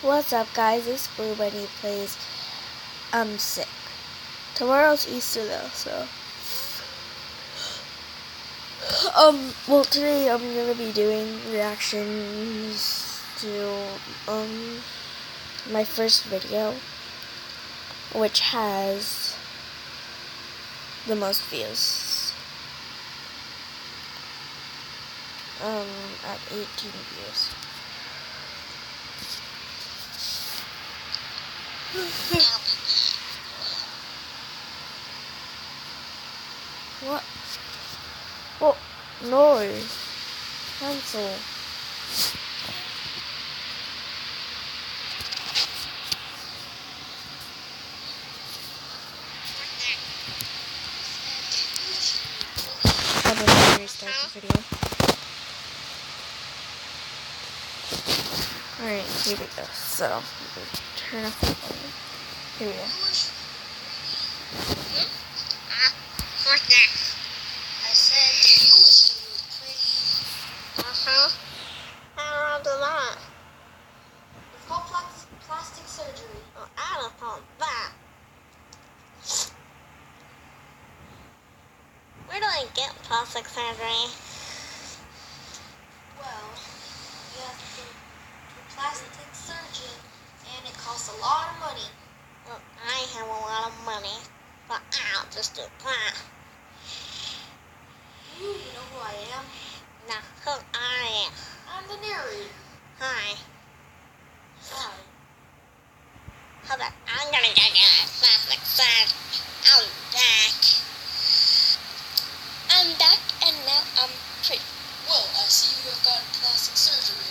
What's up, guys? It's Blue Bunny Plays. I'm sick. Tomorrow's Easter though, so well, today I'm gonna be doing reactions to my first video, which has the most views. At 18 views. What? Oh, no. Cancel. I'm gonna restart the video. Alright, here we go. So, turn off the volume. Here we go. What's that? I said you was pretty. How do that? It's called plastic surgery. Oh, I don't know that. Where do I get plastic surgery? Well, you have to go to a plastic surgeon, and it costs a lot of money. Well, I have a lot of money, but I'll just do that. You know who I am? No, who are you? I'm the narrator. Hi. Hi. Hold on, I'm gonna get you a plastic surgery. I'm back. I'm back, and now I'm pretty. Well, I see you have gotten plastic surgery.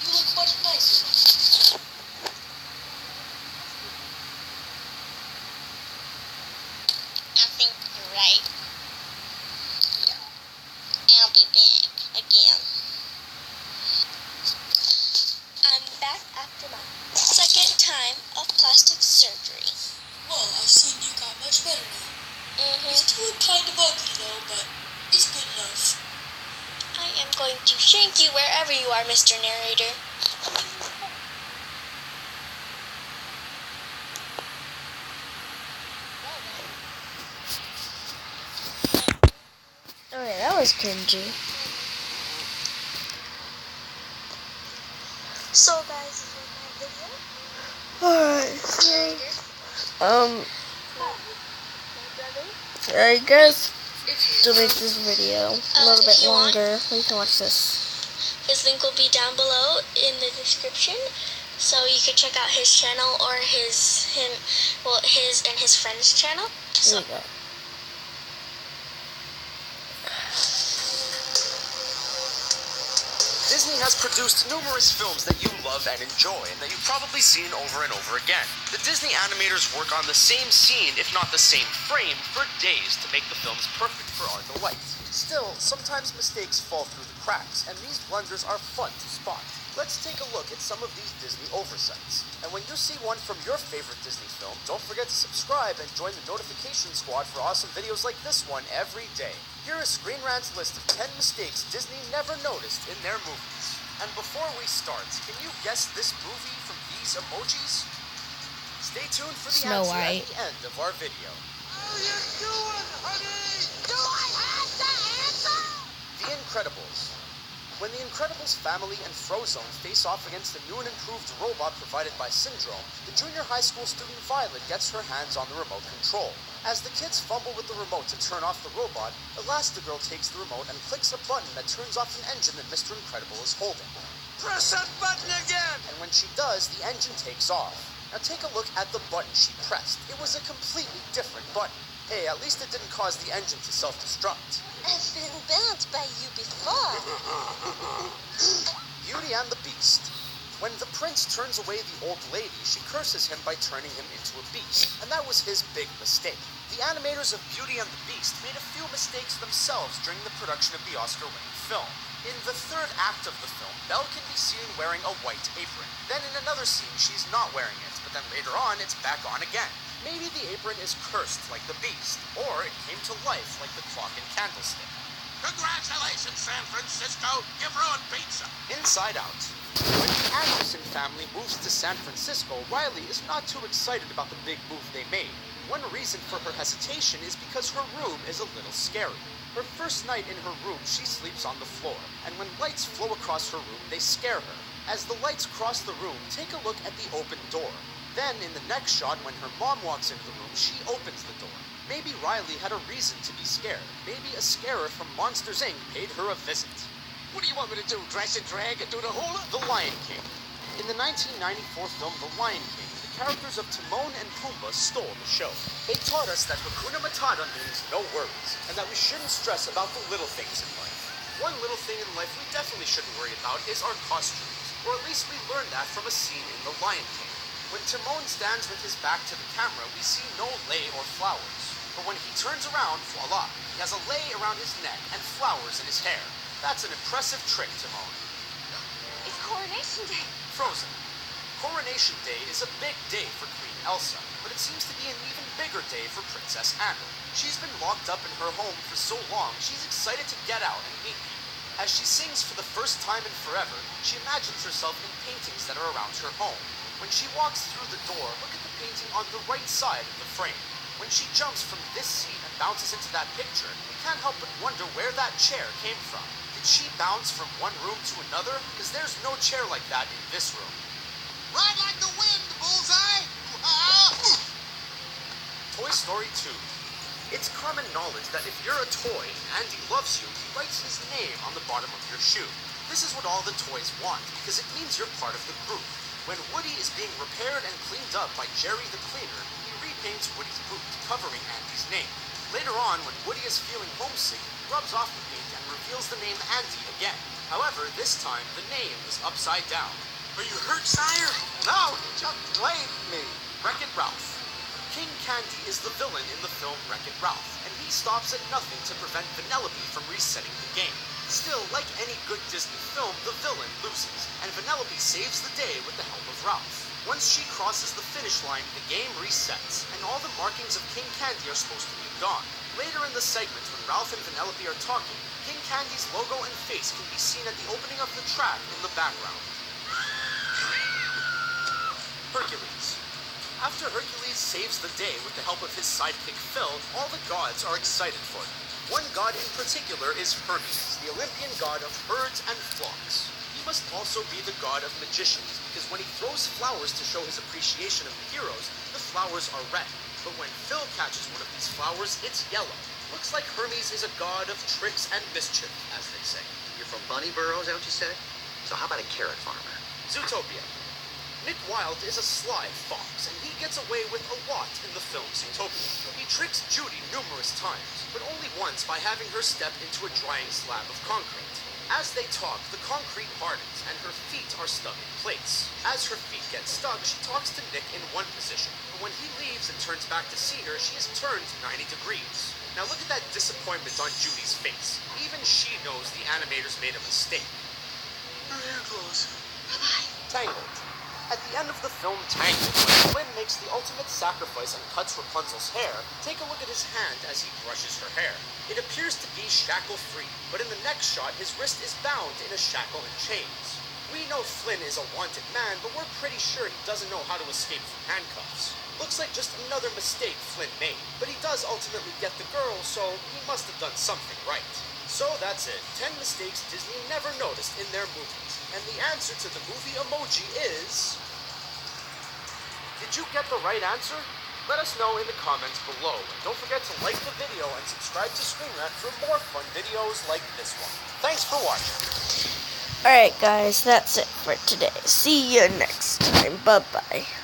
You look much nicer now. I think you're right. I'll be back again. I'm back after my second time of plastic surgery. Well, I've seen you got much better now. You still look kind of ugly though, but it's good enough. I am going to shank you wherever you are, Mr. Narrator. Okay, that was cringy. So, guys, this was my video. I guess to make this video a little bit longer, we can watch this. His link will be down below in the description, so you can check out his channel or his and his friend's channel. Here we go. Disney has produced numerous films that you love and enjoy, and that you've probably seen over and over again. The Disney animators work on the same scene, if not the same frame, for days to make the films perfect for our delight. Still, sometimes mistakes fall through the cracks, and these blunders are fun to spot. Let's take a look at some of these Disney oversights. And when you see one from your favorite Disney film, don't forget to subscribe and join the notification squad for awesome videos like this one every day. Here is Screen Rant's list of 10 mistakes Disney never noticed in their movies. And before we start, can you guess this movie from these emojis? Stay tuned for the Snow answer White. at the end of our video. How you doing, honey? Do I have the answer? The Incredibles. When the Incredibles family and Frozone face off against the new and improved robot provided by Syndrome, the junior high school student Violet gets her hands on the remote control. As the kids fumble with the remote to turn off the robot, Elastigirl takes the remote and clicks a button that turns off an engine that Mr. Incredible is holding. Press that button again! And when she does, the engine takes off. Now take a look at the button she pressed. It was a completely different button. Hey, at least it didn't cause the engine to self-destruct. I've been burned by you before. Beauty and the Beast. When the prince turns away the old lady, she curses him by turning him into a beast, and that was his big mistake. The animators of Beauty and the Beast made a few mistakes themselves during the production of the Oscar-winning film. In the third act of the film, Belle can be seen wearing a white apron. Then in another scene, she's not wearing it, but then later on, it's back on again. Maybe the apron is cursed like the Beast, or it came to life like the clock and candlestick. Congratulations, San Francisco! You've ruined pizza! Inside Out. When the actress in family moves to San Francisco, Riley is not too excited about the big move they made. One reason for her hesitation is because her room is a little scary. Her first night in her room, she sleeps on the floor, and when lights flow across her room, they scare her. As the lights cross the room, take a look at the open door. Then, in the next shot, when her mom walks into the room, she opens the door. Maybe Riley had a reason to be scared. Maybe a scarer from Monsters, Inc. paid her a visit. What do you want me to do, dress and drag and do the hula? The Lion King. In the 1994 film The Lion King, the characters of Timon and Pumbaa stole the show. They taught us that Hakuna Matata means no worries, and that we shouldn't stress about the little things in life. One little thing in life we definitely shouldn't worry about is our costumes, or at least we learned that from a scene in The Lion King. When Timon stands with his back to the camera, we see no lei or flowers. But when he turns around, voila, he has a lei around his neck and flowers in his hair. That's an impressive trick, Timon. It's Coronation Day. Frozen. Coronation Day is a big day for Queen Elsa, but it seems to be an even bigger day for Princess Anna. She's been locked up in her home for so long, she's excited to get out and meet people. As she sings for the first time in forever, she imagines herself in paintings that are around her home. When she walks through the door, look at the painting on the right side of the frame. When she jumps from this seat and bounces into that picture, we can't help but wonder where that chair came from. Did she bounce from one room to another? Because there's no chair like that in this room. Ride like the wind, Bullseye! Toy Story 2. It's common knowledge that if you're a toy and Andy loves you, he writes his name on the bottom of your shoe. This is what all the toys want, because it means you're part of the group. When Woody is being repaired and cleaned up by Jerry the cleaner, he repaints Woody's boot, covering Andy's name. Later on, when Woody is feeling homesick, he rubs off the paint and reveals the name Andy again. However, this time, the name is upside down. Are you hurt, sire? No, just blame me. Wreck-It Ralph. King Candy is the villain in the film Wreck-It Ralph, and he stops at nothing to prevent Vanellope from resetting the game. Still, like any good Disney film, the villain loses, and Vanellope saves the day with the help of Ralph. Once she crosses the finish line, the game resets, and all the markings of King Candy are supposed to be gone. Later in the segment, when Ralph and Vanellope are talking, King Candy's logo and face can be seen at the opening of the track in the background. Hercules. After Hercules saves the day with the help of his sidekick Phil, all the gods are excited for him. One god in particular is Hermes, the Olympian god of herds and flocks. He must also be the god of magicians, because when he throws flowers to show his appreciation of the heroes, the flowers are red. But when Phil catches one of these flowers, it's yellow. Looks like Hermes is a god of tricks and mischief, as they say. You're from Bunnyboro, is that what you said? So how about a carrot farmer? Zootopia. Nick Wilde is a sly fox, and he gets away with a lot in the film Zootopia. He tricks Judy numerous times, but only once by having her step into a drying slab of concrete. As they talk, the concrete hardens, and her feet are stuck in place. As her feet get stuck, she talks to Nick in one position, but when he leaves and turns back to see her, she is turned 90 degrees. Now look at that disappointment on Judy's face. Even she knows the animators made a mistake. Your hair clothes. Tangled. At the end of the film Tangled, when Flynn makes the ultimate sacrifice and cuts Rapunzel's hair, take a look at his hand as he brushes her hair. It appears to be shackle-free, but in the next shot, his wrist is bound in a shackle and chains. We know Flynn is a wanted man, but we're pretty sure he doesn't know how to escape from handcuffs. Looks like just another mistake Flynn made, but he does ultimately get the girl, so he must have done something right. So that's it, 10 mistakes Disney never noticed in their movies. And the answer to the movie emoji is... Did you get the right answer? Let us know in the comments below. And don't forget to like the video and subscribe to Screen Rant for more fun videos like this one. Thanks for watching. Alright guys, that's it for today. See you next time. Bye-bye.